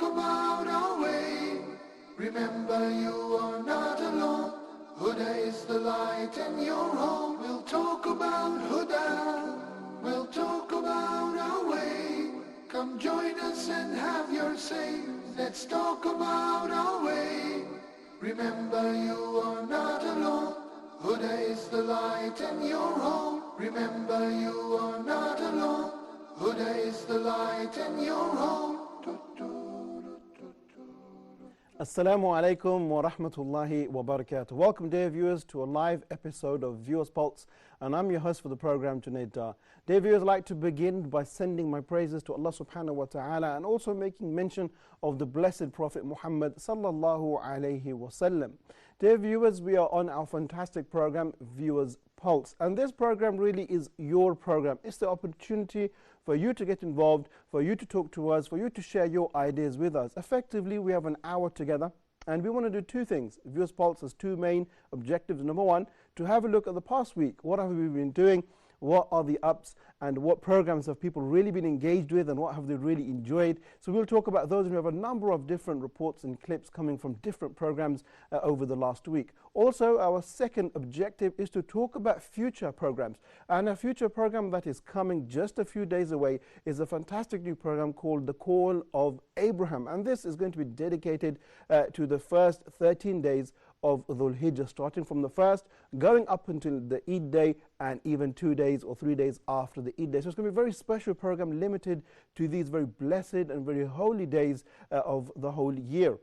talk about our way. Remember you are not alone. Huda is the light in your home. We'll talk about Huda. We'll talk about our way. Come join us and have your say. Let's talk about our way. Remember you are not alone. Huda is the light in your home. Remember you are not alone. Huda is the light in your home. Assalamu alaikum wa rahmatullahi wa barakatuh. Welcome, dear viewers, to a live episode of Viewers Pulse, and I'm your host for the program, Junaid Dar. Dear viewers, I'd like to begin by sending my praises to Allah subhanahu wa ta'ala and also making mention of the blessed Prophet Muhammad sallallahu alayhi wa sallam. Dear viewers, we are on our fantastic program, Viewers Pulse, and this program really is your program. It's the opportunity for you to get involved, for you to talk to us, for you to share your ideas with us. Effectively, we have an hour together, and we want to do two things. Viewers Pulse has two main objectives. Number one, to have a look at the past week. What have we been doing? What are the ups, and what programs have people really been engaged with, and what have they really enjoyed? So we'll talk about those, and we have a number of different reports and clips coming from different programs over the last week. Also, our second objective is to talk about future programs, and a future program that is coming just a few days away is a fantastic new program called The Call of Abraham, and this is going to be dedicated to the first 13 days of Dhul Hijjah, starting from the first, going up until the Eid day, and even 2 days or 3 days after the Eid day. So it's going to be a very special program limited to these very blessed and very holy days of the whole year.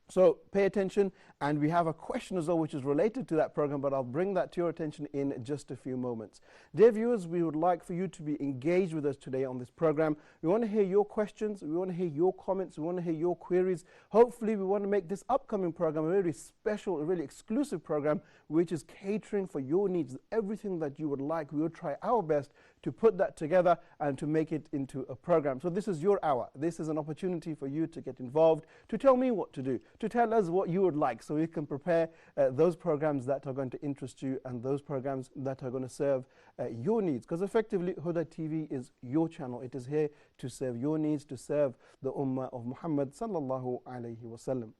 So pay attention, and we have a question as well which is related to that program, but I'll bring that to your attention in just a few moments. Dear viewers, we would like for you to be engaged with us today on this program. We want to hear your questions, we want to hear your comments, we want to hear your queries. Hopefully we want to make this upcoming program a very special, a really exclusive program which is catering for your needs. Everything that you would like, we will try our best to put that together and to make it into a program. So this is your hour. This is an opportunity for you to get involved, to tell me what to do, to tell us what you would like, so we can prepare those programs that are going to interest you and those programs that are going to serve your needs. Because effectively, Huda TV is your channel. It is here to serve your needs, to serve the Ummah of Muhammad sallallahu alayhi wa sallam.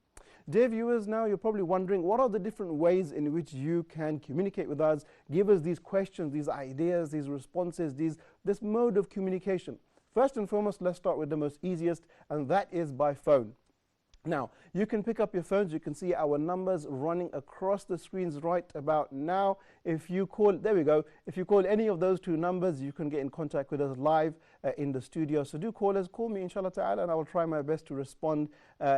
Dear viewers, now you're probably wondering, what are the different ways in which you can communicate with us, give us these questions, these ideas, these responses, this mode of communication? First and foremost, let's start with the most easiest, and that is by phone. Now, you can pick up your phones. You can see our numbers running across the screens right about now. If you call, there we go. If you call any of those two numbers, you can get in contact with us live in the studio. So do call us, call me inshallah ta'ala, and I will try my best to respond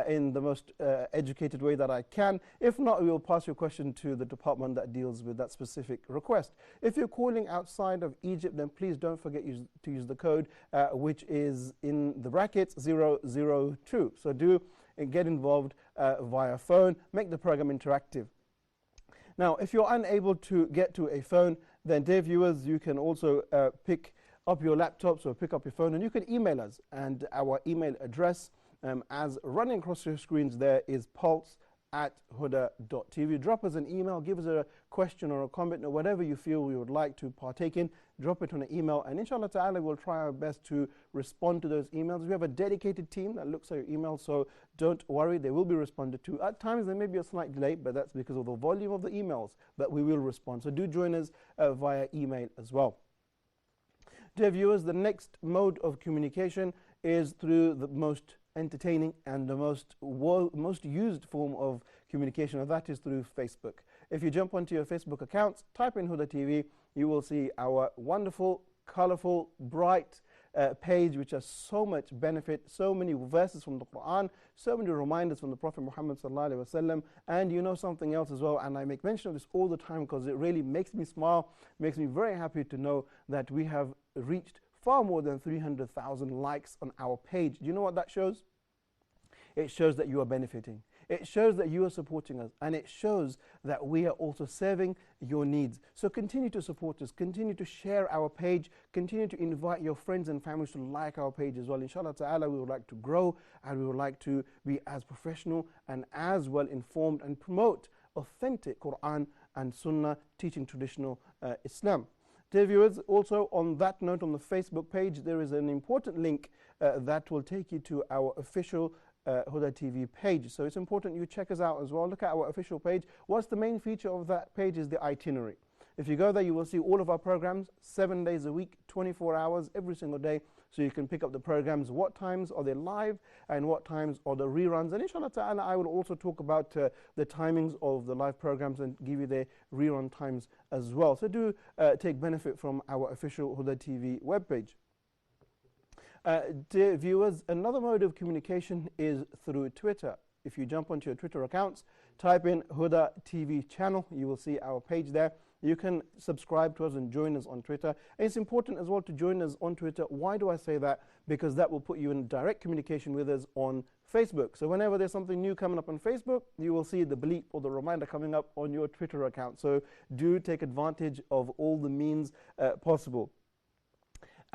in the most educated way that I can. If not, we will pass your question to the department that deals with that specific request. If you're calling outside of Egypt, then please don't forget to use the code which is in the brackets 002. So do get involved via phone, make the program interactive. Now, if you're unable to get to a phone, then dear viewers, you can also pick up your laptops or pick up your phone, and you can email us. And our email address, as running across your screens there, is pulse@huda.tv. Drop us an email, give us a question or a comment or whatever you feel we would like to partake in. Drop it on an email, and inshallah ta'ala we'll try our best to respond to those emails. We have a dedicated team that looks at your email, so don't worry, they will be responded to. At times there may be a slight delay, but that's because of the volume of the emails, but we will respond. So do join us via email as well. Dear viewers, the next mode of communication is through the most entertaining and the most used form of communication, and that is through Facebook. If you jump onto your Facebook accounts, type in Huda TV, you will see our wonderful, colorful, bright page which has so much benefit, so many verses from the Quran, so many reminders from the Prophet Muhammad sallallahu alaihi wasallam. And you know something else as well, and I make mention of this all the time because it really makes me smile, makes me very happy to know that we have reached far more than 300,000 likes on our page. Do you know what that shows? It shows that you are benefiting. It shows that you are supporting us, and it shows that we are also serving your needs. So continue to support us, continue to share our page, continue to invite your friends and families to like our page as well. Inshallah ta'ala, we would like to grow, and we would like to be as professional and as well informed and promote authentic Quran and Sunnah teaching traditional Islam. Dear viewers, also on that note, on the Facebook page, there is an important link that will take you to our official Huda TV page. So it's important you check us out as well. Look at our official page. What's the main feature of that page is the itinerary. If you go there, you will see all of our programs, 7 days a week, 24 hours, every single day. So you can pick up the programs, what times are they live and what times are the reruns. And inshallah ta'ala, I will also talk about the timings of the live programs and give you the rerun times as well. So do take benefit from our official Huda TV webpage. Dear viewers, another mode of communication is through Twitter. If you jump onto your Twitter accounts, type in Huda TV channel, you will see our page there. You can subscribe to us and join us on Twitter. And it's important as well to join us on Twitter. Why do I say that? Because that will put you in direct communication with us on Facebook. So whenever there's something new coming up on Facebook, you will see the bleep or the reminder coming up on your Twitter account. So do take advantage of all the means possible.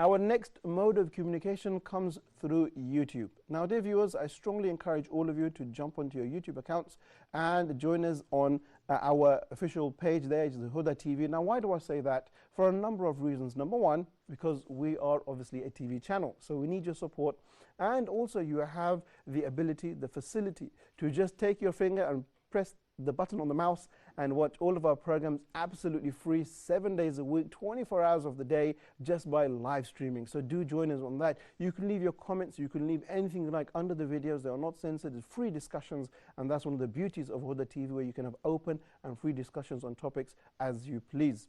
Our next mode of communication comes through YouTube. Now, dear viewers, I strongly encourage all of you to jump onto your YouTube accounts and join us on our official page there, which is the Huda TV. Now, why do I say that? For a number of reasons. Number one, because we are obviously a TV channel, so we need your support. And also, you have the ability, the facility to just take your finger and press the button on the mouse and watch all of our programs absolutely free, 7 days a week, 24 hours of the day, just by live streaming. So do join us on that. You can leave your comments, you can leave anything you like under the videos. They are not censored. It's free discussions, and that's one of the beauties of Huda TV, where you can have open and free discussions on topics as you please.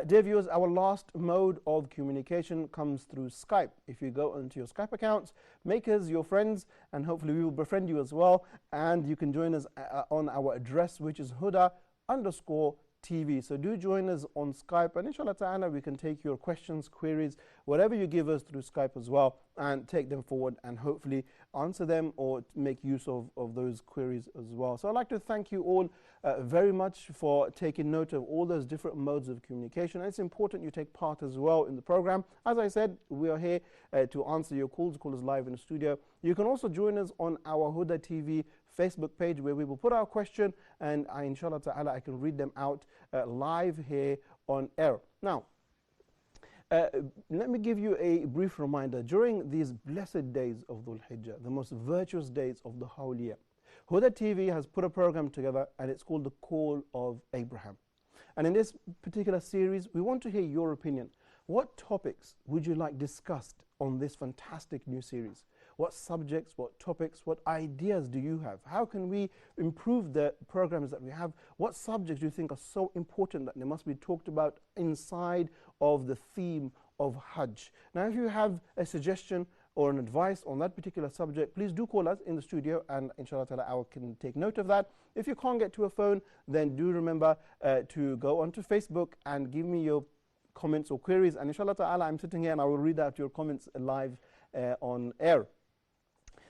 Dear viewers, our last mode of communication comes through Skype. If you go onto your Skype accounts, make us your friends, and hopefully we will befriend you as well. And you can join us on our address, which is Huda_TV. So do join us on Skype, and inshallah ta'ala, we can take your questions, queries, whatever you give us through Skype as well, and take them forward and hopefully answer them or make use of those queries as well. So I'd like to thank you all very much for taking note of all those different modes of communication. And it's important you take part as well in the program. As I said, we are here to answer your calls. Call us live in the studio. You can also join us on our Huda TV Facebook page, where we will put our question, and inshallah ta'ala, I can read them out live here on air. Now, let me give you a brief reminder. During these blessed days of Dhul Hijjah, the most virtuous days of the whole year, Huda TV has put a program together, and it's called The Call of Abraham. And in this particular series, we want to hear your opinion. What topics would you like discussed on this fantastic new series? What subjects, what topics, what ideas do you have? How can we improve the programs that we have? What subjects do you think are so important that they must be talked about inside of the theme of Hajj? Now, if you have a suggestion or an advice on that particular subject, please do call us in the studio, and inshallah ta'ala, I can take note of that. If you can't get to a phone, then do remember to go onto Facebook and give me your comments or queries, and inshallah ta'ala, I'm sitting here and I will read out your comments live on air.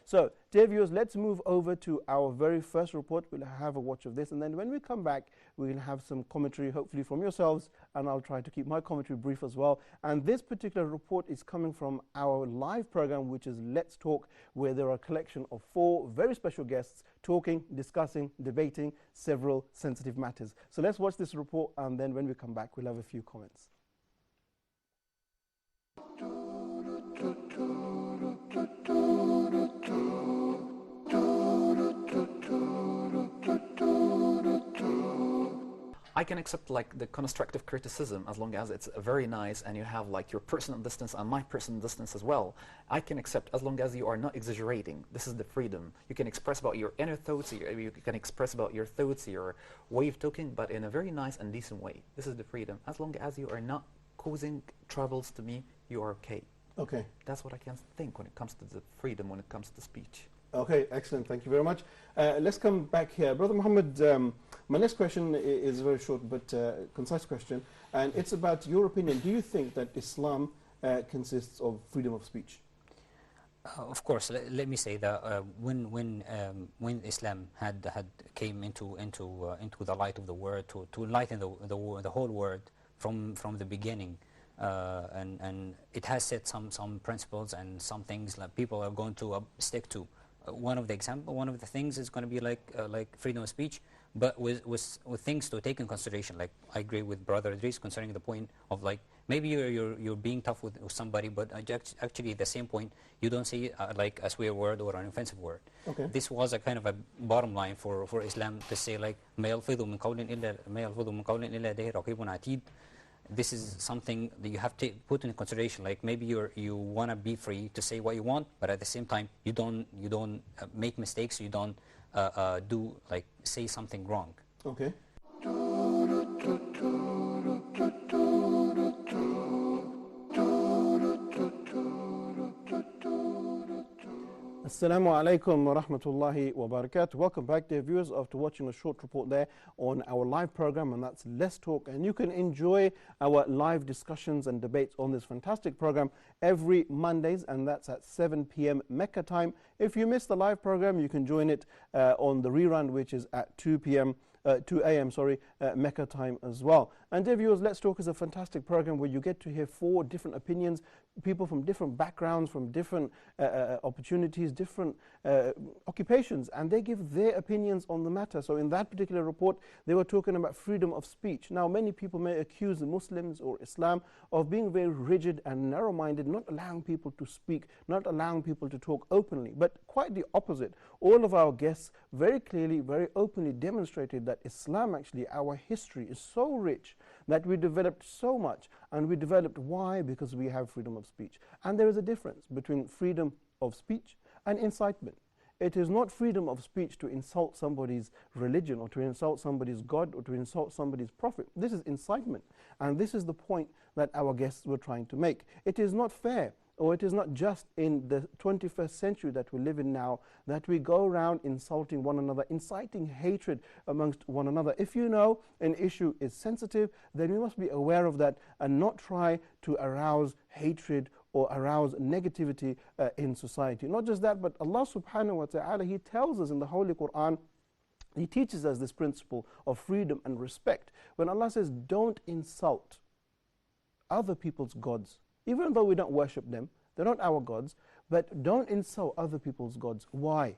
So, dear viewers, let's move over to our very first report. We'll have a watch of this, and then when we come back, we'll have some commentary, hopefully from yourselves, and I'll try to keep my commentary brief as well. And this particular report is coming from our live program, which is Let's Talk, where there are a collection of 4 very special guests talking, discussing, debating several sensitive matters. So let's watch this report, and then when we come back, we'll have a few comments. I can accept like the constructive criticism as long as it's very nice and you have like your personal distance and my personal distance as well. I can accept as long as you are not exaggerating. This is the freedom. You can express about your inner thoughts, you can express about your thoughts, your way of talking, but in a very nice and decent way. This is the freedom. As long as you are not causing troubles to me, you are okay. Okay. That's what I can think when it comes to the freedom, when it comes to speech. Okay, excellent. Thank you very much. Let's come back here. Brother Muhammad, my next question is a very short but concise question, and it's about your opinion. Do you think that Islam consists of freedom of speech? Of course. Let me say that when Islam had came into the light of the world to enlighten the whole world from the beginning, and it has set some principles and some things that people are going to stick to. One of the things is going to be like freedom of speech. but with things to take in consideration. Like I agree with Brother Idris concerning the point of like maybe you're being tough with somebody, but actually at the same point you don't say like a swear word or an offensive word. Okay. This was a kind of a bottom line for Islam to say like ما يلفظ من قول إلا لديه رقيب عتيد. This is something that you have to put in consideration. Like maybe you want to be free to say what you want, but at the same time you don't make mistakes. You don't do like say something wrong. Okay. Assalamu alaikum wa rahmatullahi wa barakatuh. Welcome back, dear viewers, after watching a short report there on our live program, and that's Let's Talk. And you can enjoy our live discussions and debates on this fantastic program every Mondays, and that's at 7 p.m. Mecca time. If you miss the live program, you can join it on the rerun, which is at 2 a.m. Mecca time as well. And dear viewers, Let's Talk is a fantastic program where you get to hear 4 different opinions, people from different backgrounds, from different opportunities, different occupations, and they give their opinions on the matter. So in that particular report, they were talking about freedom of speech. Now, many people may accuse the Muslims or Islam of being very rigid and narrow-minded, not allowing people to speak, not allowing people to talk openly, but quite the opposite. All of our guests very clearly, very openly demonstrated that Islam, actually, our history is so rich that we developed so much. And we developed why? Because we have freedom of speech. And there is a difference between freedom of speech and incitement. It is not freedom of speech to insult somebody's religion or to insult somebody's God or to insult somebody's prophet. This is incitement. And this is the point that our guests were trying to make. It is not fair, or it is not just in the 21st century that we live in now, that we go around insulting one another, inciting hatred amongst one another. If you know an issue is sensitive, then you must be aware of that and not try to arouse hatred or arouse negativity in society. Not just that, but Allah subhanahu wa ta'ala, He tells us in the Holy Quran, He teaches us this principle of freedom and respect. When Allah says, don't insult other people's gods, even though we don't worship them, they're not our gods, but don't insult other people's gods. Why?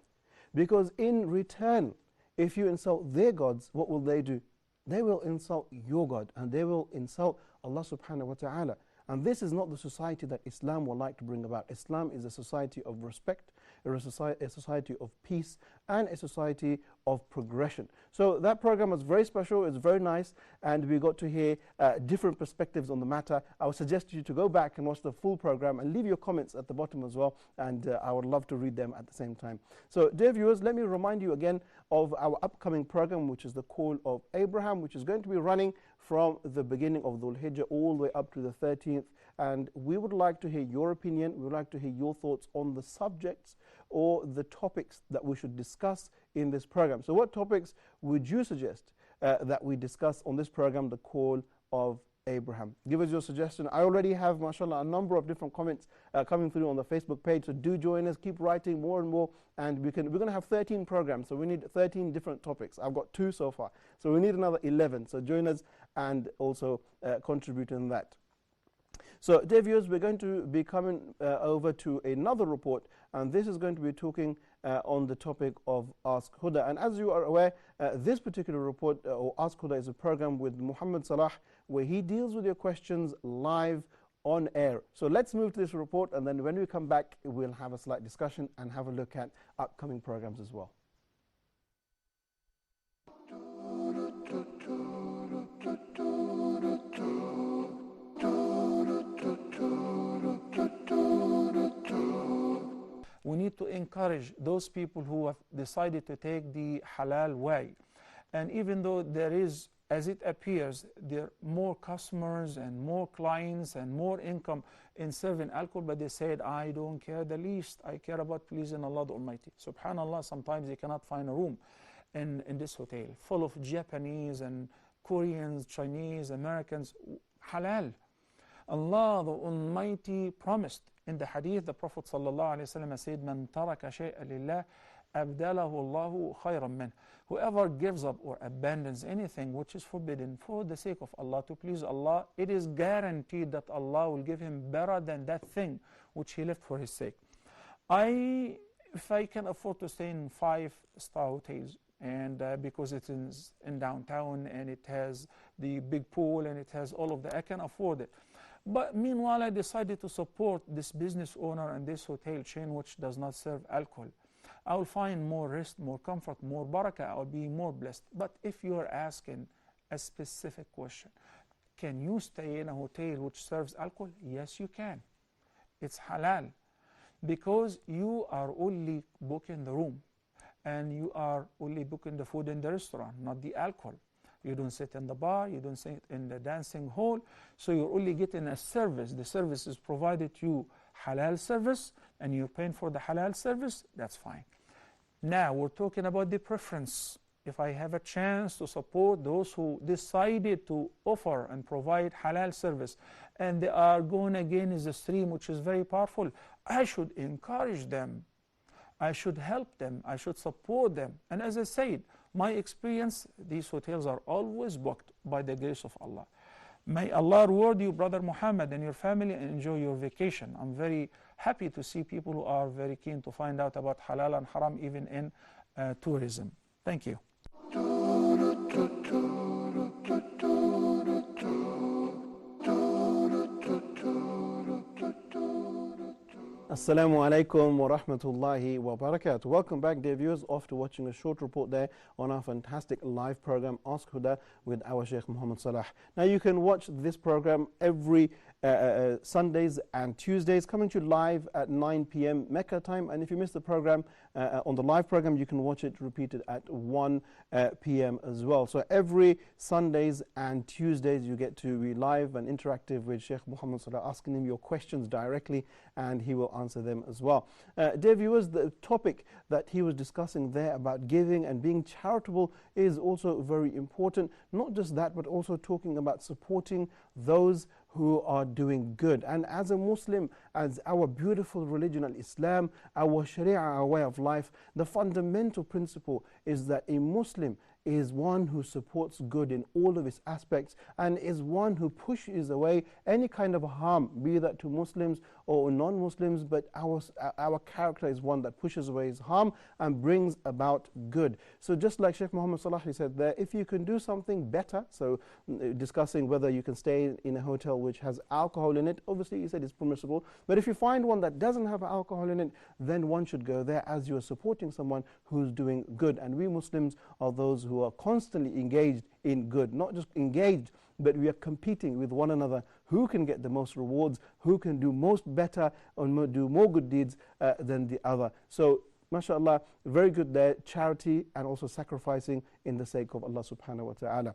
Because in return, if you insult their gods, what will they do? They will insult your God, and they will insult Allah subhanahu wa ta'ala. And this is not the society that Islam would like to bring about. Islam is a society of respect, a society of peace, and a society of progression. So that program was very special, it's very nice, and we got to hear different perspectives on the matter. I would suggest you to go back and watch the full program and leave your comments at the bottom as well, and I would love to read them at the same time. So dear viewers, let me remind you again of our upcoming program, which is the Call of Abraham, which is going to be running from the beginning of Dhul Hijjah all the way up to the 13th. And we would like to hear your opinion, we would like to hear your thoughts on the subjects or the topics that we should discuss in this program. So what topics would you suggest that we discuss on this program, the Call of Abraham? Give us your suggestion. I already have, mashallah, a number of different comments coming through on the Facebook page, so do join us, keep writing more and more, and we're going to have 13 programs, so we need 13 different topics. I've got 2 so far, so we need another 11, so join us and also contribute in that. So dear viewers, we're going to be coming over to another report, and this is going to be talking on the topic of Ask Huda. And as you are aware, this particular report, or Ask Huda, is a program with Muhammad Salah, where he deals with your questions live on air. So let's move to this report, and then when we come back, we'll have a slight discussion and have a look at upcoming programs as well. We need to encourage those people who have decided to take the halal way. And even though there is, as it appears, there are more customers and more clients and more income in serving alcohol, but they said, I don't care the least. I care about pleasing Allah the Almighty. SubhanAllah, sometimes you cannot find a room in this hotel full of Japanese and Koreans, Chinese, Americans, halal. Allah the Almighty promised in the hadith, the Prophet ﷺ said, Man taraka shay'a lillah abdalahu Allahu khayran min. Whoever gives up or abandons anything which is forbidden for the sake of Allah, to please Allah, it is guaranteed that Allah will give him better than that thing which he left for his sake. If I can afford to stay in 5-star hotels and because it is in downtown and it has the big pool and it has all of that, I can afford it. But meanwhile, I decided to support this business owner and this hotel chain which does not serve alcohol. I will find more rest, more comfort, more barakah. I will be more blessed. But if you are asking a specific question, can you stay in a hotel which serves alcohol? Yes, you can. It's halal, because you are only booking the room and you are only booking the food in the restaurant, not the alcohol. You don't sit in the bar, you don't sit in the dancing hall, so you're only getting a service. The service is provided to you, halal service, and you're paying for the halal service, that's fine. Now we're talking about the preference. If I have a chance to support those who decided to offer and provide halal service and they are going against the stream, which is very powerful, I should encourage them. I should help them. I should support them. And as I said, my experience, these hotels are always booked by the grace of Allah. May Allah reward you, Brother Muhammad, and your family, and enjoy your vacation. I'm very happy to see people who are very keen to find out about halal and haram, even in tourism. Thank you. Assalamu alaikum wa rahmatullahi wa barakatuh. Welcome back, dear viewers, after watching a short report there on our fantastic live program Ask Huda with our Sheikh Muhammad Salah. Now you can watch this program every Sundays and Tuesdays, coming to you live at 9 p.m. Mecca time, and if you miss the program on the live program, you can watch it repeated at 1 p.m. as well. So every Sundays and Tuesdays you get to be live and interactive with Sheikh Muhammad Salah, asking him your questions directly, and he will answer them as well. Dear viewers, the topic that he was discussing there about giving and being charitable is also very important. Not just that, but also talking about supporting those who are doing good. And as a Muslim, as our beautiful religion al-Islam, our Sharia, our way of life, the fundamental principle is that a Muslim is one who supports good in all of its aspects and is one who pushes away any kind of harm, be that to Muslims or non-Muslims, but our character is one that pushes away his harm and brings about good. So just like Sheikh Muhammad Salah said there, if you can do something better, so discussing whether you can stay in a hotel which has alcohol in it, obviously he said it's permissible, but if you find one that doesn't have alcohol in it, then one should go there as you are supporting someone who's doing good. And we Muslims are those who are constantly engaged in good, not just engaged, but we are competing with one another who can get the most rewards, who can do most better and do more good deeds than the other. So mashallah, very good there, charity and also sacrificing in the sake of Allah subhanahu wa ta'ala.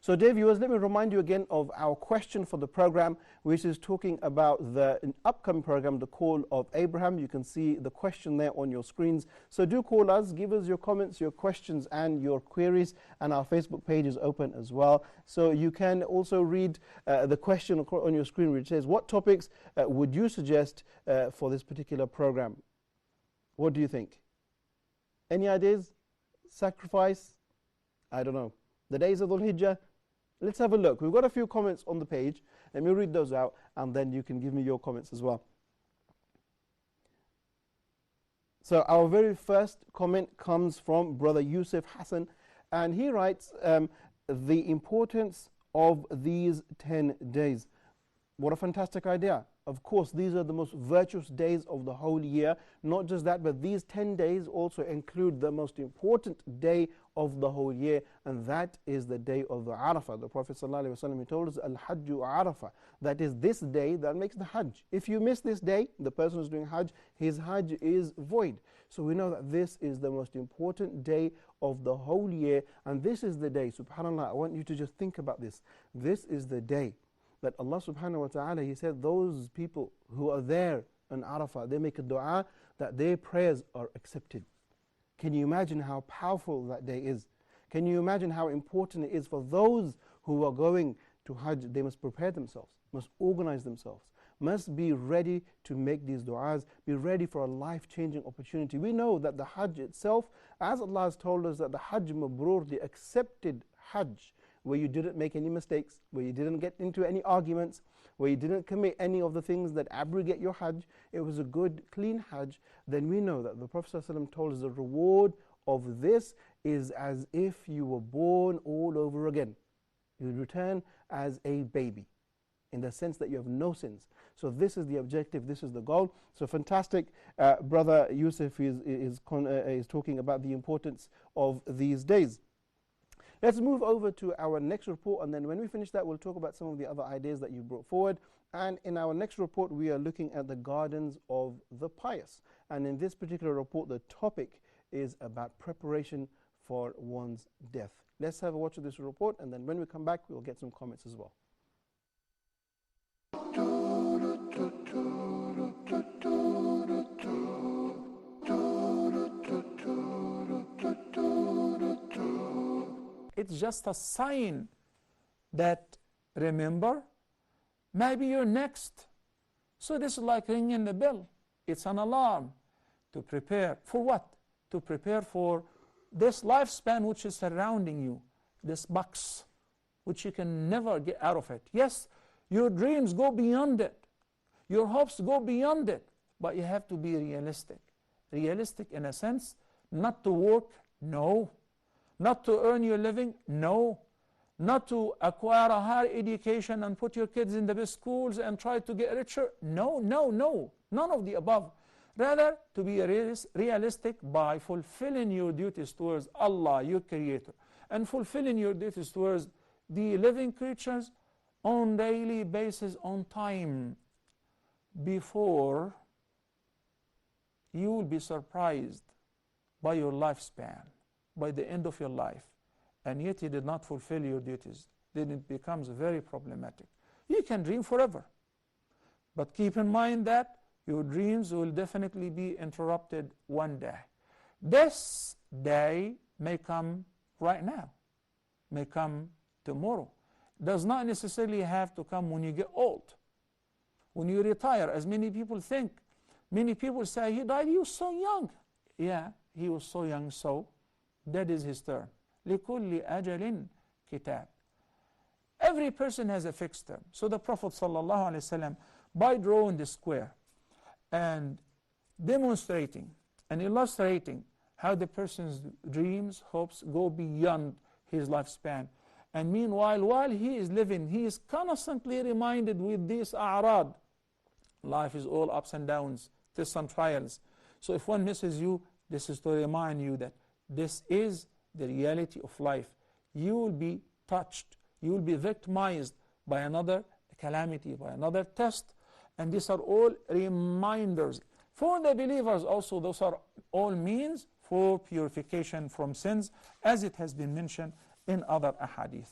So dear viewers, let me remind you again of our question for the program, which is talking about the upcoming program, the Call of Abraham. You can see the question there on your screens. So do call us, give us your comments, your questions and your queries, and our Facebook page is open as well. So you can also read the question on your screen, which says, what topics would you suggest for this particular program? What do you think? Any ideas? Sacrifice? I don't know. The days of Dhul Hijjah? Let's have a look. We've got a few comments on the page. Let me read those out and then you can give me your comments as well. So our very first comment comes from Brother Yusuf Hassan, and he writes, the importance of these 10 days. What a fantastic idea. Of course, these are the most virtuous days of the whole year. Not just that, but these 10 days also include the most important day of the whole year, and that is the day of the Arafah. The Prophet ﷺ, he told us, Al-Hajju Arafah. That is this day that makes the Hajj. If you miss this day, the person who's doing Hajj, his Hajj is void. So we know that this is the most important day of the whole year, and this is the day, subhanAllah, I want you to just think about this. This is the day that Allah subhanahu wa ta'ala, he said those people who are there on Arafah, they make a dua that their prayers are accepted. Can you imagine how powerful that day is? Can you imagine how important it is for those who are going to Hajj? They must prepare themselves, must organize themselves, must be ready to make these du'as, be ready for a life-changing opportunity. We know that the Hajj itself, as Allah has told us, that the Hajj Mabrur, the accepted Hajj, where you didn't make any mistakes, where you didn't get into any arguments, where you didn't commit any of the things that abrogate your Hajj, it was a good, clean Hajj, then we know that the Prophet ﷺ told us the reward of this is as if you were born all over again. You return as a baby, in the sense that you have no sins. So this is the objective, this is the goal. So fantastic. Brother Yusuf is talking about the importance of these days. Let's move over to our next report, and then when we finish that, we'll talk about some of the other ideas that you brought forward. And in our next report, we are looking at the gardens of the pious. And in this particular report, the topic is about preparation for one's death. Let's have a watch of this report, and then when we come back, we'll get some comments as well. It's just a sign that, remember, maybe you're next. So this is like ringing the bell. It's an alarm to prepare. For what? To prepare for this lifespan which is surrounding you, this box, which you can never get out of it. Yes, your dreams go beyond it. Your hopes go beyond it. But you have to be realistic. Realistic in a sense, not to work, no. Not to earn your living, no. Not to acquire a higher education and put your kids in the best schools and try to get richer, no, no, no. None of the above. Rather, to be realistic by fulfilling your duties towards Allah, your Creator, and fulfilling your duties towards the living creatures on daily basis, on time, before you will be surprised by your lifespan, by the end of your life, and yet you did not fulfill your duties. Then it becomes very problematic. You can dream forever, but keep in mind that your dreams will definitely be interrupted one day. This day may come right now, may come tomorrow. Does not necessarily have to come when you get old, when you retire, as many people think. Many people say, he died, he was so young. Yeah, he was so young, so that is his term. لِكُلِّ أَجَلٍ كِتَابٍ. Every person has a fixed term. So the Prophet ﷺ, by drawing the square and demonstrating and illustrating how the person's dreams, hopes go beyond his lifespan. And meanwhile, while he is living, he is constantly reminded with these a'rad. Life is all ups and downs, tests and trials. So if one misses you, this is to remind you that this is the reality of life. You will be touched, you will be victimized by another calamity, by another test. And these are all reminders. For the believers also, those are all means for purification from sins, as it has been mentioned in other ahadith.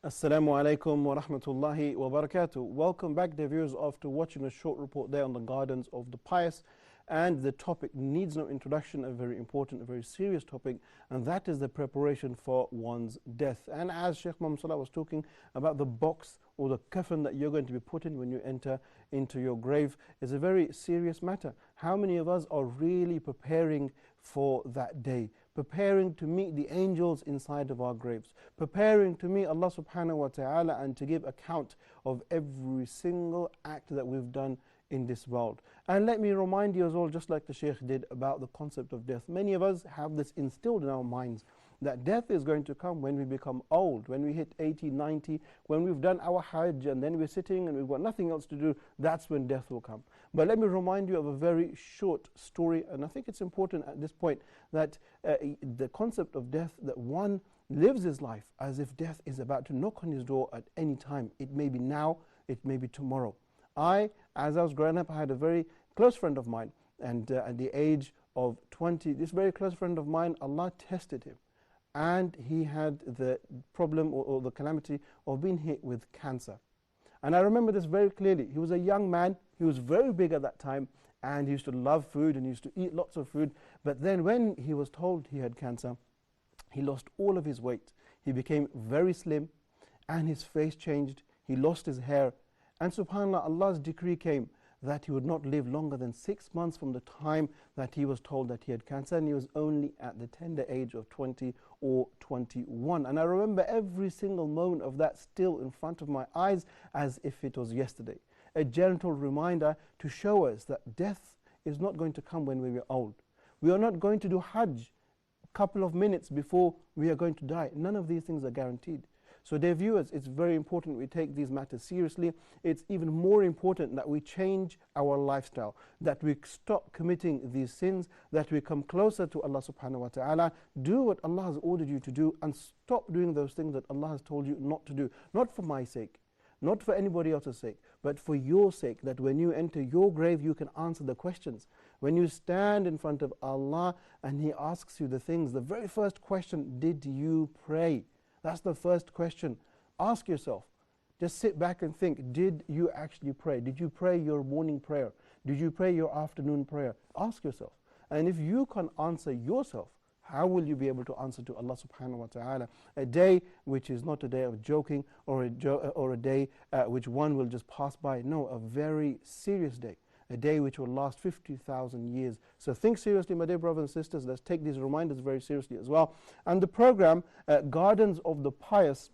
Assalamu alaikum wa rahmatullahi wa barakatuh. Welcome back, dear viewers, after watching a short report there on the gardens of the pious. And the topic needs no introduction, a very important, a very serious topic, and that is the preparation for one's death. And as Sheikh Muhammad Salah was talking about the box or the coffin that you're going to be put in when you enter into your grave, is a very serious matter. How many of us are really preparing for that day? Preparing to meet the angels inside of our graves, preparing to meet Allah subhanahu wa ta'ala and to give account of every single act that we've done in this world. And let me remind you as well, just like the Shaykh did, about the concept of death. Many of us have this instilled in our minds that death is going to come when we become old, when we hit 80, 90, when we've done our Hajj and then we're sitting and we've got nothing else to do, that's when death will come. But let me remind you of a very short story, and I think it's important at this point that the concept of death, that one lives his life as if death is about to knock on his door at any time. It may be now, it may be tomorrow. As I was growing up, I had a very close friend of mine, and at the age of 20, this very close friend of mine, Allah tested him, and he had the problem or the calamity of being hit with cancer. And I remember this very clearly. He was a young man, he was very big at that time, and he used to love food and he used to eat lots of food. But then when he was told he had cancer, he lost all of his weight. He became very slim, and his face changed. He lost his hair. And subhanAllah, Allah's decree came that he would not live longer than 6 months from the time that he was told that he had cancer, and he was only at the tender age of 20 or 21. And I remember every single moment of that still in front of my eyes as if it was yesterday. A gentle reminder to show us that death is not going to come when we are old. We are not going to do Hajj a couple of minutes before we are going to die. None of these things are guaranteed. So dear viewers, it's very important we take these matters seriously. It's even more important that we change our lifestyle, that we stop committing these sins, that we come closer to Allah subhanahu wa ta'ala, do what Allah has ordered you to do, and stop doing those things that Allah has told you not to do. Not for my sake, not for anybody else's sake, but for your sake, that when you enter your grave you can answer the questions. When you stand in front of Allah and He asks you the things, the very first question, did you pray? That's the first question. Ask yourself. Just sit back and think, did you actually pray? Did you pray your morning prayer? Did you pray your afternoon prayer? Ask yourself. And if you can answer yourself, how will you be able to answer to Allah subhanahu wa ta'ala? A day which is not a day of joking or a day which one will just pass by. No, a very serious day. A day which will last 50,000 years. So think seriously, my dear brothers and sisters. Let's take these reminders very seriously as well. And the program, Gardens of the Pious,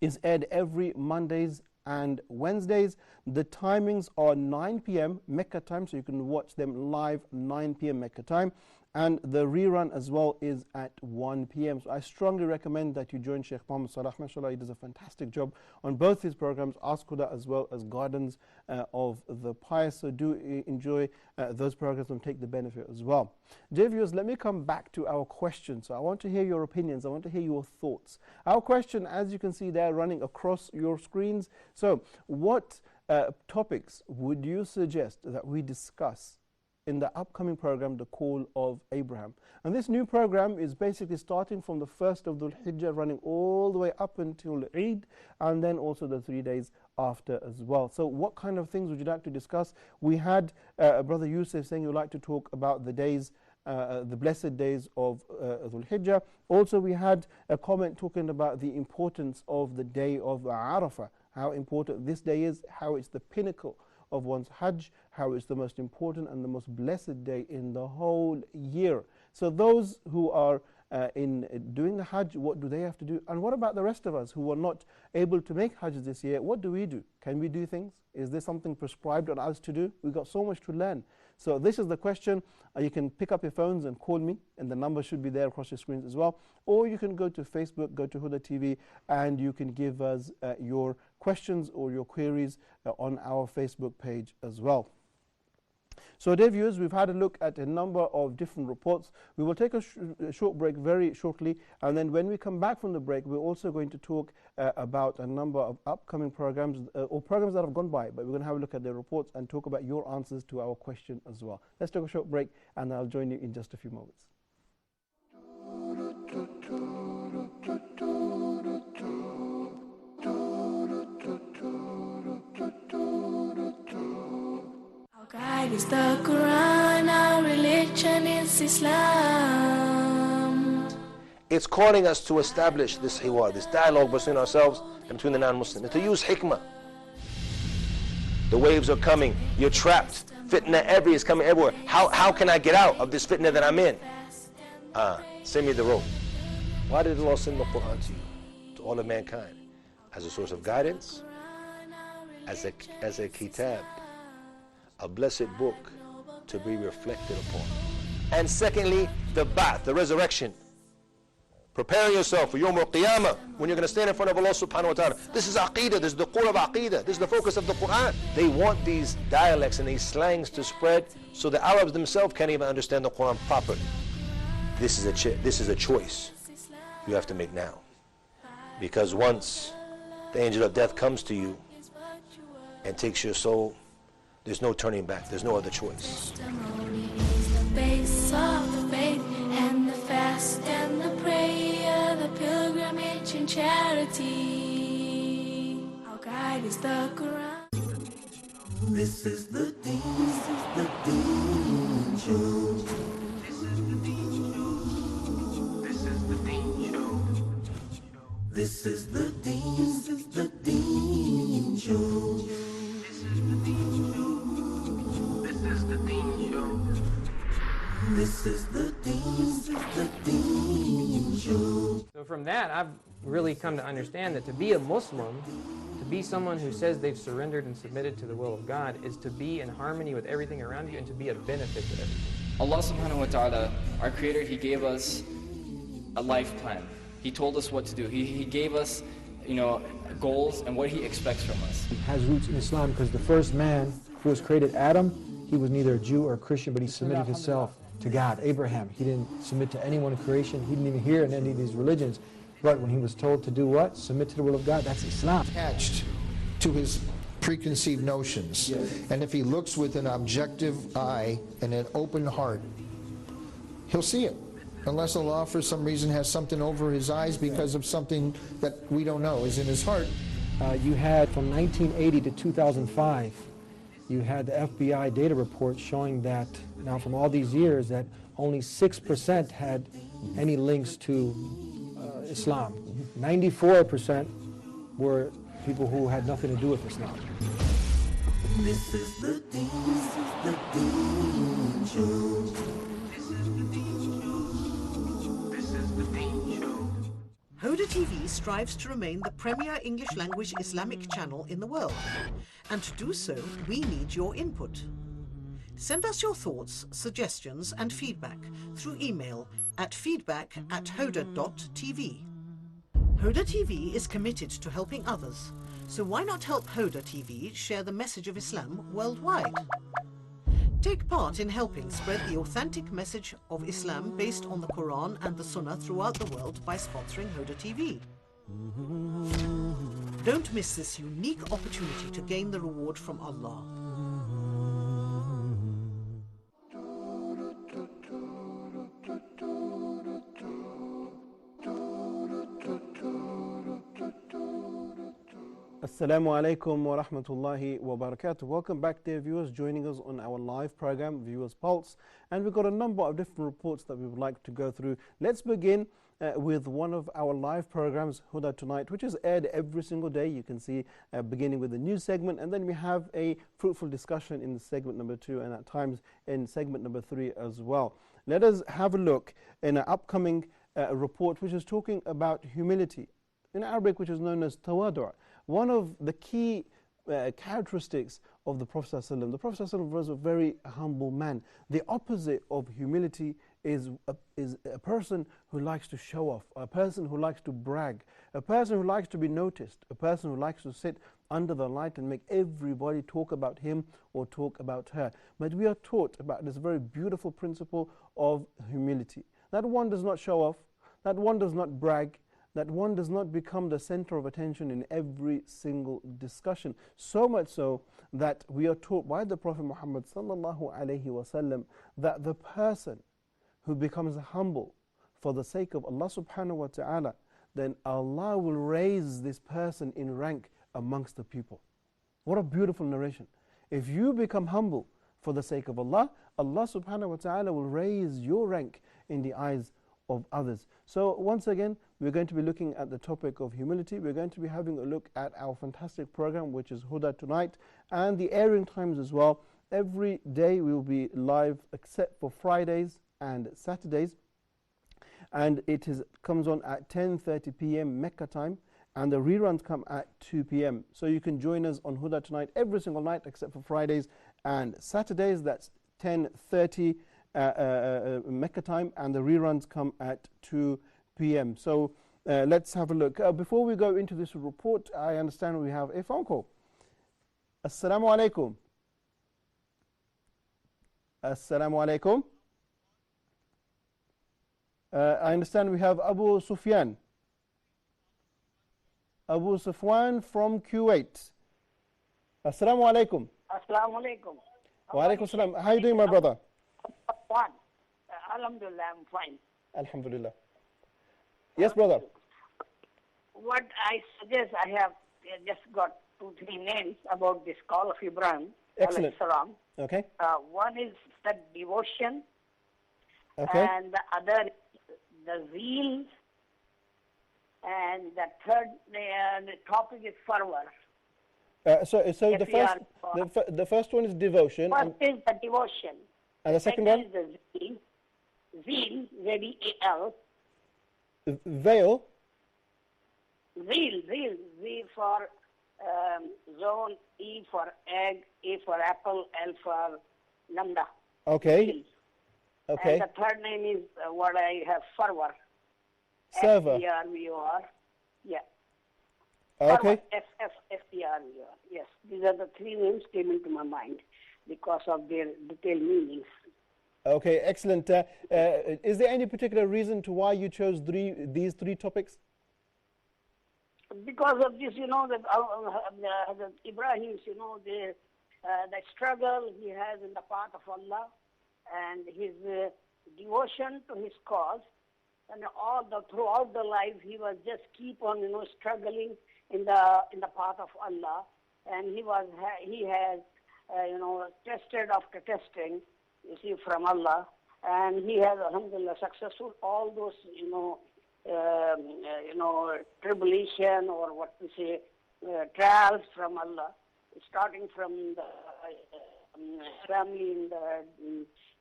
is aired every Mondays and Wednesdays. The timings are 9 p.m. Mecca time, so you can watch them live 9 p.m. Mecca time. And the rerun as well is at 1 p.m. So I strongly recommend that you join Sheikh Muhammad Salah. MashaAllah, he does a fantastic job on both his programs, Ask Huda as well as Gardens of the Pious. So do enjoy those programs and take the benefit as well. Dear viewers, let me come back to our question. So I want to hear your opinions. I want to hear your thoughts. Our question, as you can see there, running across your screens. So what topics would you suggest that we discuss in the upcoming program, The Call of Abraham? And this new program is basically starting from the 1st of Dhul Hijjah, running all the way up until Eid, and then also the 3 days after as well. So what kind of things would you like to discuss? We had Brother Yusuf saying you'd like to talk about the days, the blessed days of Dhul Hijjah. Also we had a comment talking about the importance of the day of Arafah, how important this day is, how it's the pinnacle of one's Hajj, how it's the most important and the most blessed day in the whole year. So those who are in doing the Hajj, what do they have to do? And what about the rest of us who are not able to make Hajj this year? What do we do? Can we do things? Is there something prescribed on us to do? We've got so much to learn. So this is the question. You can pick up your phones and call me, and the number should be there across your screens as well. Or you can go to Facebook, go to Huda TV, and you can give us your questions or your queries on our Facebook page as well. So dear viewers, we've had a look at a number of different reports. We will take a short break very shortly, and then when we come back from the break, we're also going to talk about a number of upcoming programs or programs that have gone by, but we're going to have a look at their reports and talk about your answers to our question as well. Let's take a short break, and I'll join you in just a few moments. Guide is the Quran, our religion is Islam. It's calling us to establish this hiwar, this dialogue between ourselves and between the non-Muslims, and to use hikmah. The waves are coming, you're trapped, fitna is coming everywhere. How can I get out of this fitna that I'm in? Send me the rope. Why did Allah send the Quran to you, to all of mankind? As a source of guidance, as a kitab, a blessed book to be reflected upon. And secondly, the ba'ath, the resurrection. Prepare yourself for Yawm al-Qiyamah, when you're going to stand in front of Allah subhanahu wa ta'ala. This is aqeedah, this is the core of aqeedah, this is the focus of the Quran. They want these dialects and these slangs to spread so the Arabs themselves can't even understand the Quran properly. This is a choice you have to make now. Because once the angel of death comes to you and takes your soul, there's no turning back. There's no other choice. Testimony is the base of the faith, and the fast and the prayer, the pilgrimage and charity. Our guide is the Quran. This is the Deen Show. This is the Deen Show. This is the Deen Show. This is the Deen Show. This is the Deen Show. This is the Dean Show. So from that, I've really come to understand that to be a Muslim, to be someone who says they've surrendered and submitted to the will of God, is to be in harmony with everything around you and to be a benefit to everything. Allah subhanahu wa ta'ala, our Creator, He gave us a life plan. He told us what to do. He gave us, goals and what He expects from us. It has roots in Islam because the first man who was created, Adam, he was neither a Jew or a Christian, but he submitted himself to God. Abraham, he didn't submit to anyone in creation. He didn't even hear in any of these religions. But when he was told to do what? Submit to the will of God, that's Islam. Attached to his preconceived notions. Yes. And if he looks with an objective eye and an open heart, he'll see it. Unless Allah for some reason has something over his eyes because of something that we don't know is in his heart. You had from 1980 to 2005, you had the FBI data report showing that now from all these years that only 6% had any links to Islam. 94% were people who had nothing to do with Islam. This is the Dean Show. Hoda TV strives to remain the premier English language Islamic channel in the world. And to do so, we need your input. Send us your thoughts, suggestions and feedback through email at feedback@hoda.tv. Hoda TV is committed to helping others, so why not help Hoda TV share the message of Islam worldwide? Take part in helping spread the authentic message of Islam based on the Quran and the Sunnah throughout the world by sponsoring Hoda TV. Don't miss this unique opportunity to gain the reward from Allah. Assalamu alaikum wa rahmatullahi wa barakatuh. Welcome back, dear viewers, joining us on our live program, Viewers Pulse. And we've got a number of different reports that we would like to go through. Let's begin with one of our live programs, Huda Tonight, which is aired every single day. You can see beginning with the news segment, and then we have a fruitful discussion in segment number 2, and at times in segment number 3 as well. Let us have a look in an upcoming report which is talking about humility, in Arabic which is known as tawadu'. One of the key characteristics of the Prophet ﷺ, the Prophet ﷺ was a very humble man. The opposite of humility is a person who likes to show off, a person who likes to brag, a person who likes to be noticed, a person who likes to sit under the light and make everybody talk about him or talk about her. But we are taught about this very beautiful principle of humility. That one does not show off, that one does not brag, that one does not become the center of attention in every single discussion. So much so that we are taught by the Prophet Muhammad ﷺ that the person who becomes humble for the sake of Allah subhanahu wa ta'ala, then Allah will raise this person in rank amongst the people. What a beautiful narration. If you become humble for the sake of Allah, Allah subhanahu wa ta'ala will raise your rank in the eyes of others. So once again, we're going to be looking at the topic of humility. We're going to be having a look at our fantastic program, which is Huda Tonight, and the airing times as well. Every day we will be live except for Fridays and Saturdays, and it comes on at 10:30 p.m. Mecca time, and the reruns come at 2 p.m. So you can join us on Huda Tonight every single night except for Fridays and Saturdays. That's 10:30 Mecca time, and the reruns come at 2 p.m. So let's have a look. Before we go into this report, I understand we have a phone call. Assalamu alaikum. Assalamu alaikum. I understand we have Abu Sufyan. Abu Sufyan from Kuwait. Assalamu alaikum. Assalamu alaikum. Wa alaikum salam. How are you doing, my brother? Fine. Alhamdulillah, I'm fine. Alhamdulillah. Yes, brother. What I suggest, I have just got 2-3 names about this call of Ibrahim. Excellent. Salam. Okay. One is the devotion, okay, and the other is the zeal, and the third the topic is fervor. So the first one is devotion. First is the devotion. And the second one? Is the zeal. Zeal, Z-E-A-L. Veil? Zeal, Z for zone, E for egg, A for apple, L for lambda. Okay. Zeal. Okay. And the third name is what I have, fervor. Server. F-E-R-V-O-R. Yeah. Okay. F-F-F-E-R-V-O-R. Yes. These are the three names came into my mind because of their detailed meanings. Okay, excellent. Is there any particular reason to why you chose these three topics? Because of this, the Ibrahim, the struggle he has in the path of Allah and his devotion to his cause, and throughout the life he was just keep on struggling in the path of Allah, and he has tested after testing, you see, from Allah, and he has alhamdulillah successful all those tribulation or what we say trials from Allah, starting from the family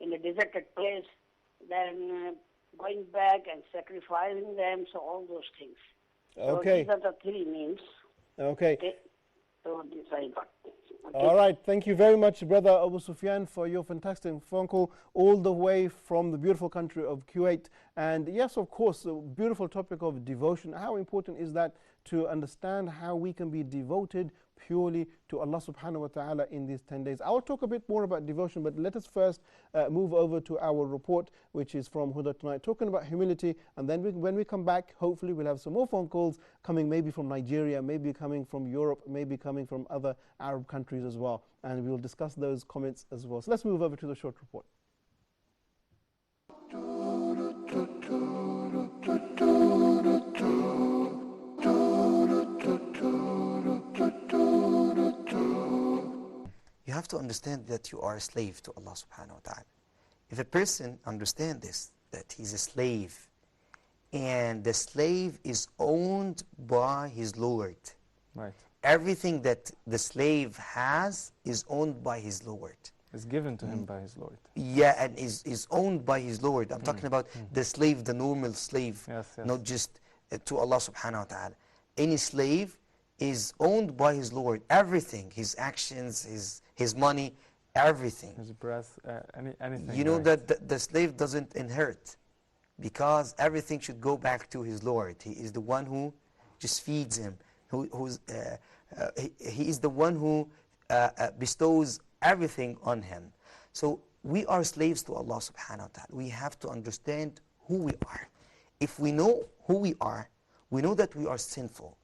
in the deserted place, then going back and sacrificing them, so all those things. Okay. So these are the three names. Okay. So this I got. Okay. All right. Thank you very much, Brother Abu Sufyan, for your fantastic phone call all the way from the beautiful country of Kuwait. And yes, of course, a beautiful topic of devotion. How important is that to understand how we can be devoted purely to Allah subhanahu wa ta'ala in these 10 days. I will talk a bit more about devotion, but let us first move over to our report, which is from Huda Tonight, talking about humility. And then when we come back, hopefully we'll have some more phone calls coming maybe from Nigeria, maybe coming from Europe, maybe coming from other Arab countries as well. And we will discuss those comments as well. So let's move over to the short report. You have to understand that you are a slave to Allah subhanahu wa ta'ala. If a person understands this, that he's a slave, and the slave is owned by his Lord. Right. Everything that the slave has is owned by his Lord. It's given to him by his Lord. Yeah, and is owned by his Lord. I'm talking about the slave, the normal slave, not just to Allah subhanahu wa ta'ala. Any slave is owned by his Lord. Everything, his actions, his money, everything. His breath, anything. You know that the slave doesn't inherit, because everything should go back to his Lord. He is the one who just feeds him. He is the one who bestows everything on him. So we are slaves to Allah subhanahu wa ta'ala. We have to understand who we are. If we know who we are, we know that we are sinful.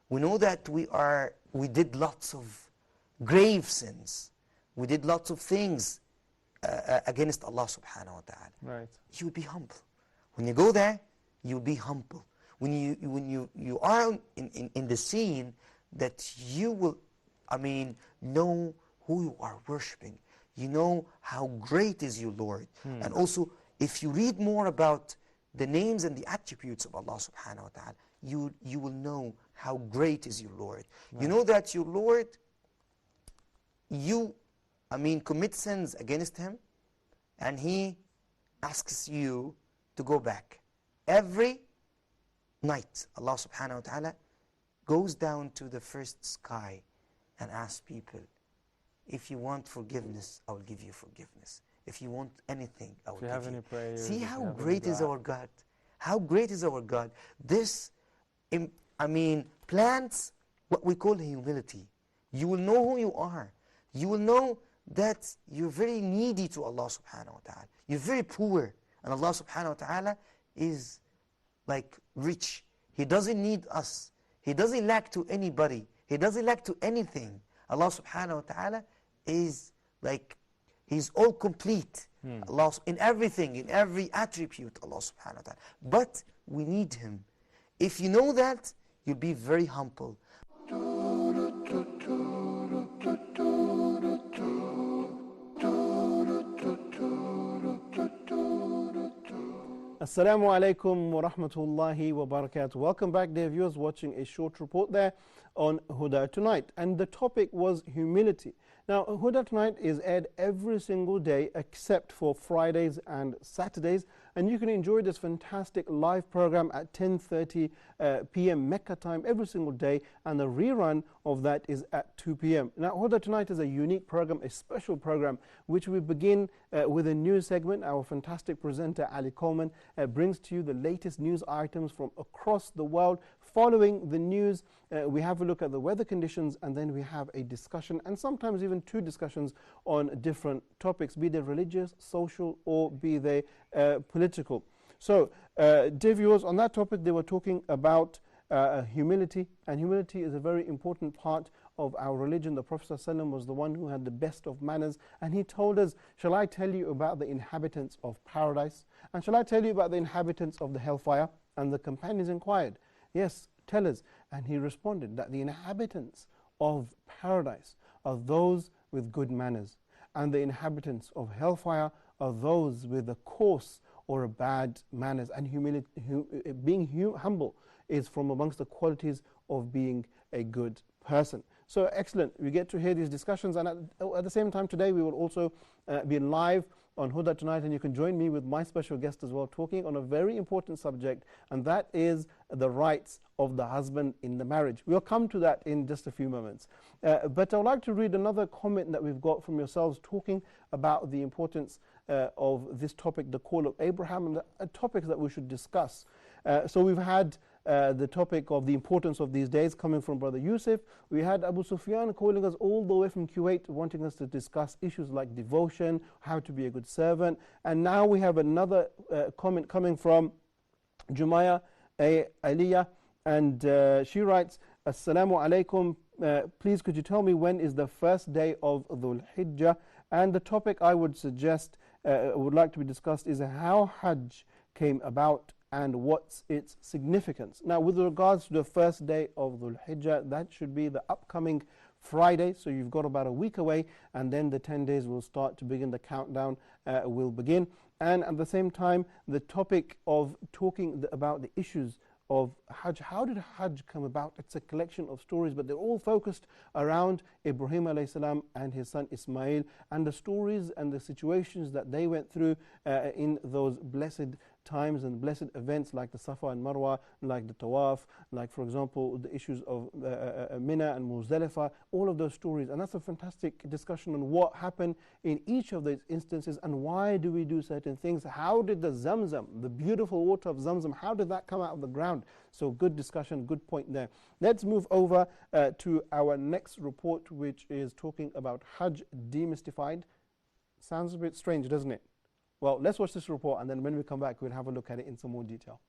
We know that we did lots of grave sins. We did lots of things against Allah subhanahu wa ta'ala. Right. You will be humble. When you go there, you'll be humble. When you are in the scene that you will, know who you are worshiping. You know how great is your Lord. And also, if you read more about the names and the attributes of Allah subhanahu wa ta'ala, you will know how great is your Lord. Right. You know that your Lord, commit sins against him, and he asks you to go back. Every night, Allah subhanahu wa ta'ala goes down to the first sky and asks people, if you want forgiveness, I will give you forgiveness. If you want anything, I will give you. If you have any prayers, see how great is our God. How great is our God. This, plants what we call humility. You will know who you are. You will know that you're very needy to Allah subhanahu wa ta'ala. You're very poor. And Allah subhanahu wa ta'ala is like rich. He doesn't need us. He doesn't lack to anybody. He doesn't lack to anything. Allah subhanahu wa ta'ala is like, He's all complete. Allah, in everything, in every attribute, Allah subhanahu wa ta'ala. But we need Him. If you know that, you'll be very humble. Assalamu alaikum wa rahmatullahi wa barakatuh. Welcome back, dear viewers, watching a short report there on Huda Tonight. And the topic was humility. Now, Huda Tonight is aired every single day except for Fridays and Saturdays, and you can enjoy this fantastic live program at 10:30 p.m. Mecca time every single day, and the rerun of that is at 2 p.m. Now, Huda Tonight is a unique program, a special program, which we begin with a news segment. Our fantastic presenter, Ali Coleman, brings to you the latest news items from across the world. Following the news, we have a look at the weather conditions, and then we have a discussion, and sometimes even two discussions on different topics, be they religious, social, or be they political. So, dear viewers, on that topic, they were talking about humility, and humility is a very important part of our religion. The Prophet ﷺ was the one who had the best of manners, and he told us, shall I tell you about the inhabitants of paradise? And shall I tell you about the inhabitants of the hellfire? And the companions inquired, yes, tell us. And he responded that the inhabitants of paradise are those with good manners, and the inhabitants of hellfire are those with a coarse or a bad manners. And humility, being humble is from amongst the qualities of being a good person. So excellent, we get to hear these discussions, and at the same time today we will also be live on Huda Tonight, and you can join me with my special guest as well, talking on a very important subject, and that is the rights of the husband in the marriage. We'll come to that in just a few moments. But I would like to read another comment that we've got from yourselves talking about the importance of this topic, the call of Abraham, and the topics that we should discuss. So we've had the topic of the importance of these days coming from Brother Yusuf. We had Abu Sufyan calling us all the way from Kuwait, wanting us to discuss issues like devotion, how to be a good servant. And now we have another comment coming from Jumaya Aliyah, and she writes, Assalamu alaikum, please could you tell me when is the first day of Dhul Hijjah? And the topic I would suggest, would like to be discussed, is how Hajj came about and what's its significance. Now, with regards to the first day of Dhul Hijjah, that should be the upcoming Friday, so you've got about a week away, and then the 10 days will start to begin, the countdown will begin. And at the same time, the topic of talking about the issues of Hajj. How did Hajj come about? It's a collection of stories, but they're all focused around Ibrahim alayhi salam and his son Ismail, and the stories and the situations that they went through in those blessed times and blessed events like the Safa and Marwa, like the Tawaf, like for example the issues of Mina and Muzdalifah, all of those stories. And that's a fantastic discussion on what happened in each of those instances and why do we do certain things. How did the Zamzam, the beautiful water of Zamzam, how did that come out of the ground? So good discussion, good point there. Let's move over to our next report, which is talking about Hajj demystified. Sounds a bit strange, doesn't it? Well, let's watch this report, and then when we come back, we'll have a look at it in some more detail.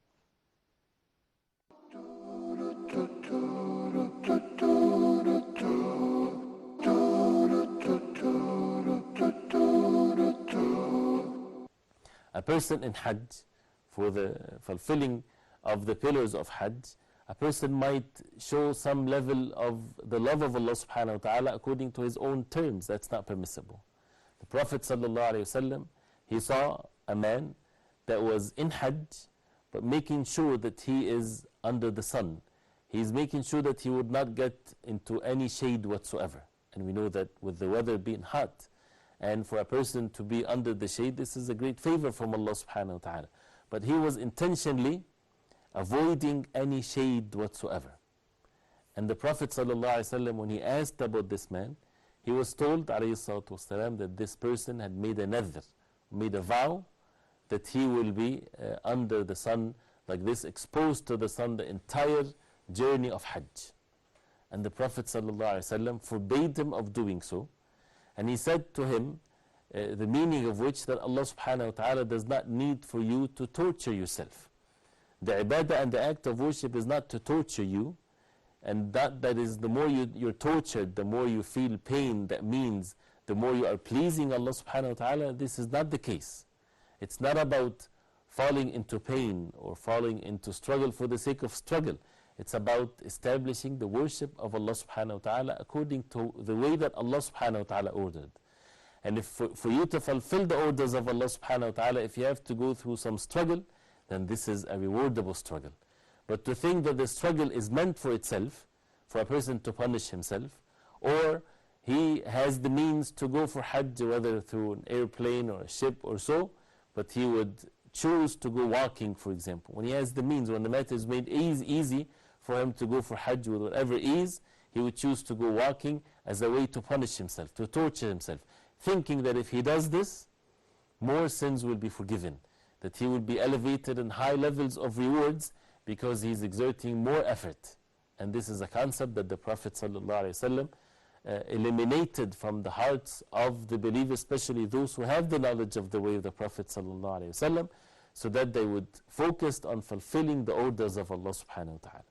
A person in Hajj, for the fulfilling of the pillars of Hajj, a person might show some level of the love of Allah subhanahu wa ta'ala according to his own terms. That's not permissible. The Prophet sallallahu alayhi wa sallam, he saw a man that was in Hajj, but making sure that he is under the sun. He's making sure that he would not get into any shade whatsoever. And we know that with the weather being hot, and for a person to be under the shade, this is a great favor from Allah subhanahu wa ta'ala. But he was intentionally avoiding any shade whatsoever. And the Prophet sallallahu alaihi wasallam, when he asked about this man, he was told alayhi salatu wasalam, that this person had made a nadhr, made a vow that he will be under the sun like this, exposed to the sun the entire journey of Hajj. And the Prophet ﷺ forbade him of doing so, and he said to him, the meaning of which, that Allah subhanahu wa ta'ala does not need for you to torture yourself. The ibadah and the act of worship is not to torture you, and that is, the more you're tortured, the more you feel pain. That means the more you are pleasing Allah subhanahu wa ta'ala. This is not the case. It's not about falling into pain or falling into struggle for the sake of struggle. It's about establishing the worship of Allah subhanahu wa ta'ala according to the way that Allah subhanahu wa ta'ala ordered. And if for you to fulfill the orders of Allah subhanahu wa ta'ala, if you have to go through some struggle, then this is a rewardable struggle. But to think that the struggle is meant for itself, for a person to punish himself, or He has the means to go for Hajj, whether through an airplane or a ship or so, but he would choose to go walking, for example. When he has the means, when the matter is made easy for him to go for Hajj with whatever ease, he would choose to go walking as a way to punish himself, to torture himself, thinking that if he does this, more sins will be forgiven, that he will be elevated in high levels of rewards because he is exerting more effort. And this is a concept that the Prophet ﷺ eliminated from the hearts of the believers, especially those who have the knowledge of the way of the Prophet ﷺ, so that they would focus on fulfilling the orders of Allah subhanahu wa ta'ala.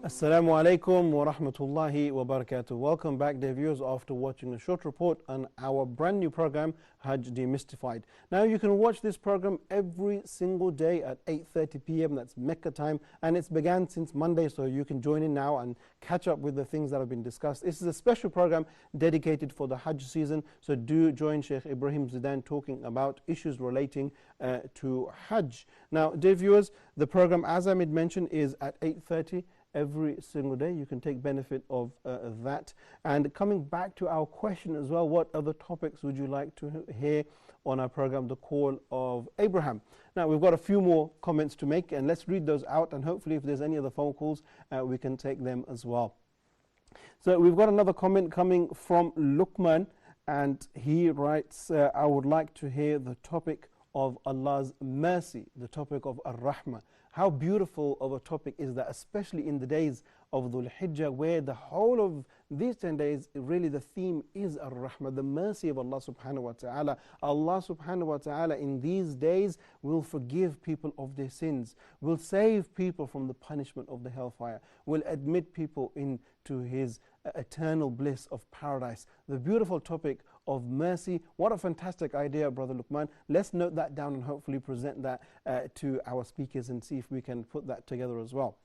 Assalamu alaikum wa rahmatullahi wa barakatuh. Welcome back, dear viewers, after watching a short report on our brand new program, Hajj Demystified. Now, you can watch this program every single day at 8:30 p.m. That's Mecca time, and it's began since Monday, so you can join in now and catch up with the things that have been discussed. This is a special program dedicated for the Hajj season, so do join Sheikh Ibrahim Zidan talking about issues relating to Hajj. Now, dear viewers, the program, as I mentioned, is at 8:30 every single day. You can take benefit of that. And coming back to our question as well, what other topics would you like to hear on our program, The Call of Abraham? Now, we've got a few more comments to make, and let's read those out, and hopefully if there's any other phone calls, we can take them as well. So we've got another comment coming from Luqman, and he writes, I would like to hear the topic of Allah's mercy, the topic of Ar-Rahmah. How beautiful of a topic is that, especially in the days of Dhul Hijjah, where the whole of these 10 days, really the theme is Ar-Rahmah, the mercy of Allah subhanahu wa ta'ala. Allah subhanahu wa ta'ala in these days will forgive people of their sins, will save people from the punishment of the hellfire, will admit people into His eternal bliss of paradise. The beautiful topic of mercy. What a fantastic idea, Brother Luqman. Let's note that down and hopefully present that to our speakers and see if we can put that together as well.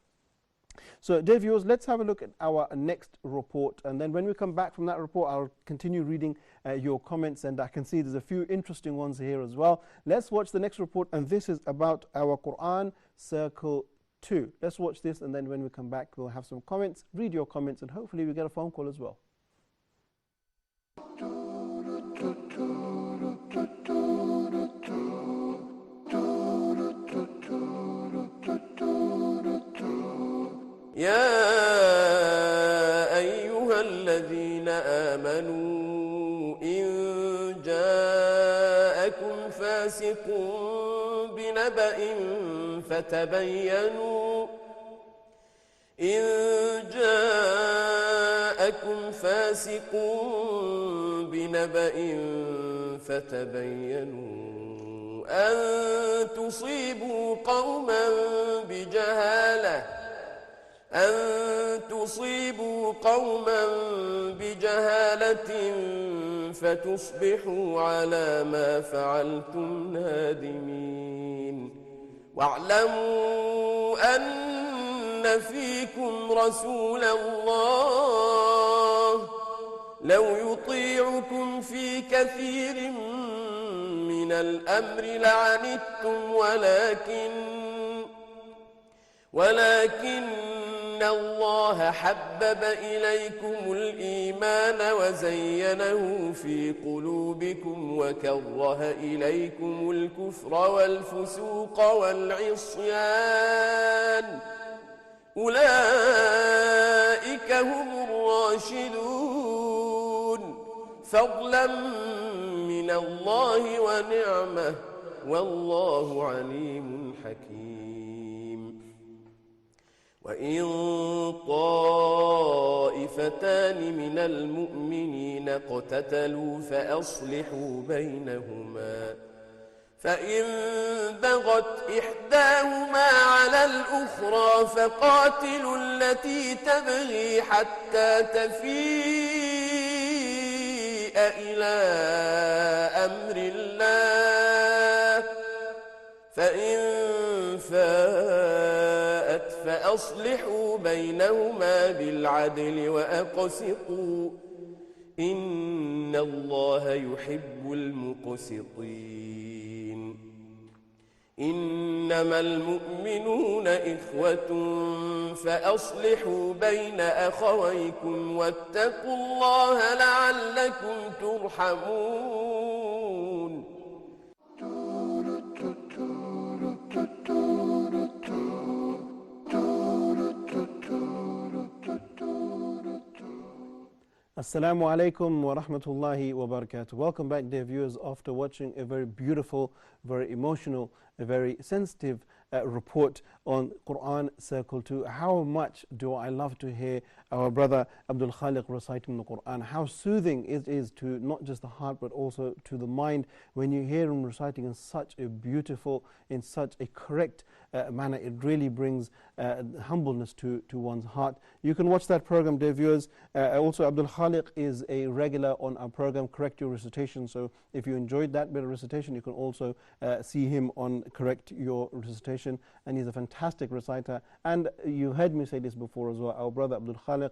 So, dear viewers, let's have a look at our next report, and then when we come back from that report, I'll continue reading your comments, and I can see there's a few interesting ones here as well. Let's watch the next report, and this is about our Quran Circle 2. Let's watch this, and then when we come back, we'll have some comments, read your comments, and hopefully we get a phone call as well. يا أيها الذين آمنوا إن جاءكم فاسق بنبأ فتبينوا أن تصيبوا قوما بجهالة فتصبحوا على ما فعلتم نادمين واعلموا أن فيكم رسول الله لو يطيعكم في كثير من الأمر لعنتم ولكن الله حبب إليكم الإيمان وزينه في قلوبكم وكره إليكم الكفر والفسوق والعصيان أولئك هم الراشدون فضلا من الله ونعمه والله عليم حكيم وإن طائفتان من المؤمنين اقتتلوا فأصلحوا بينهما فإن بغت إحداهما على الأخرى فقاتلوا التي تبغي حتى تفيء إلى أمر الله فإن فاءت فأصلحوا بينهما بالعدل وأقسطوا إن الله يحب المقسطين إنما المؤمنون إخوة فأصلحوا بين أخويكم واتقوا الله لعلكم ترحمون. Assalamu alaikum wa rahmatullahi wa barakatuh. Welcome back, dear viewers, after watching a very beautiful, very emotional, a very sensitive report on Quran Circle 2. How much do I love to hear our brother Abdul Khaliq reciting the Quran. How soothing it is to not just the heart but also to the mind when you hear him reciting in such a beautiful, in such a correct manner. It really brings humbleness to one's heart. You can watch that program, dear viewers. Also, Abdul Khaliq is a regular on our program, Correct Your Recitation. So if you enjoyed that bit of recitation, you can also see him on Correct Your Recitation. And he's a fantastic reciter. And you heard me say this before as well. Our brother Abdul Khaliq,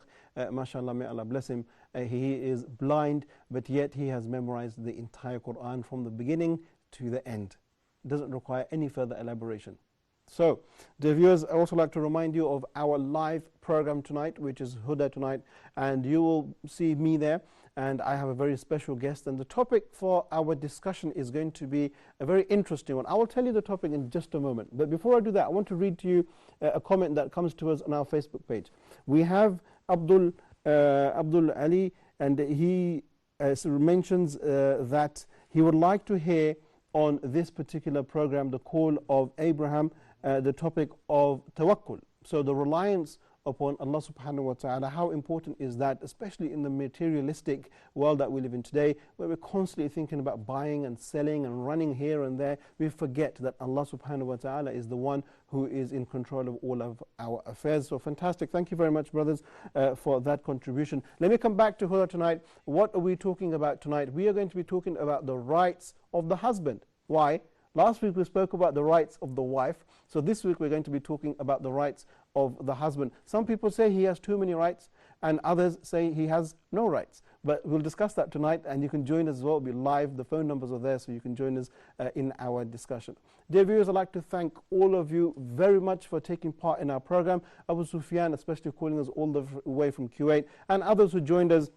mashallah, may Allah bless him, he is blind, but yet he has memorized the entire Quran from the beginning to the end. It doesn't require any further elaboration. So, dear viewers, I also like to remind you of our live program tonight, which is Huda tonight, and you will see me there, and I have a very special guest, and the topic for our discussion is going to be a very interesting one. I will tell you the topic in just a moment, but before I do that, I want to read to you a comment that comes to us on our Facebook page. We have Abdul Ali, and he mentions that he would like to hear on this particular program the call of Abraham, the topic of tawakkul. So the reliance upon Allah subhanahu wa ta'ala, how important is that, especially in the materialistic world that we live in today, where we're constantly thinking about buying and selling and running here and there. We forget that Allah subhanahu wa ta'ala is the one who is in control of all of our affairs. So fantastic. Thank you very much, brothers, for that contribution. Let me come back to Huda tonight. What are we talking about tonight? We are going to be talking about the rights of the husband. Why? Last week we spoke about the rights of the wife. So this week we're going to be talking about the rights of the husband. Some people say he has too many rights, and others say he has no rights. But we'll discuss that tonight, and you can join us as well. It'll be live. The phone numbers are there, so you can join us in our discussion. Dear viewers, I'd like to thank all of you very much for taking part in our program. Abu Sufyan, especially calling us all the way from Kuwait, and others who joined us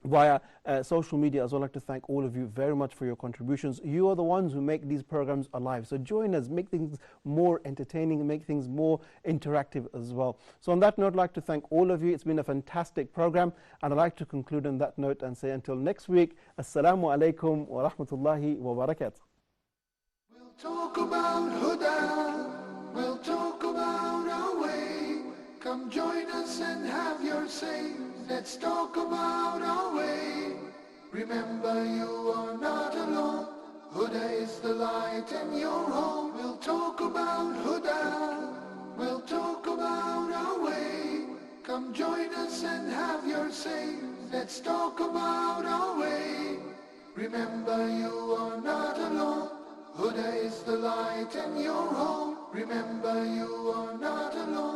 via social media as well. I'd like to thank all of you very much for your contributions. You are the ones who make these programs alive. So join us, make things more entertaining, and make things more interactive as well. So on that note, I'd like to thank all of you. It's been a fantastic program, and I'd like to conclude on that note and say until next week, Assalamu alaikum wa rahmatullahi wa barakatuh. We'll talk about Huda, we'll talk about our way. Come join us and have your say. Let's talk about our way. Remember, you are not alone. Huda is the light in your home. We'll talk about Huda, we'll talk about our way. Come join us and have your say. Let's talk about our way. Remember, you are not alone. Huda is the light in your home. Remember, you are not alone.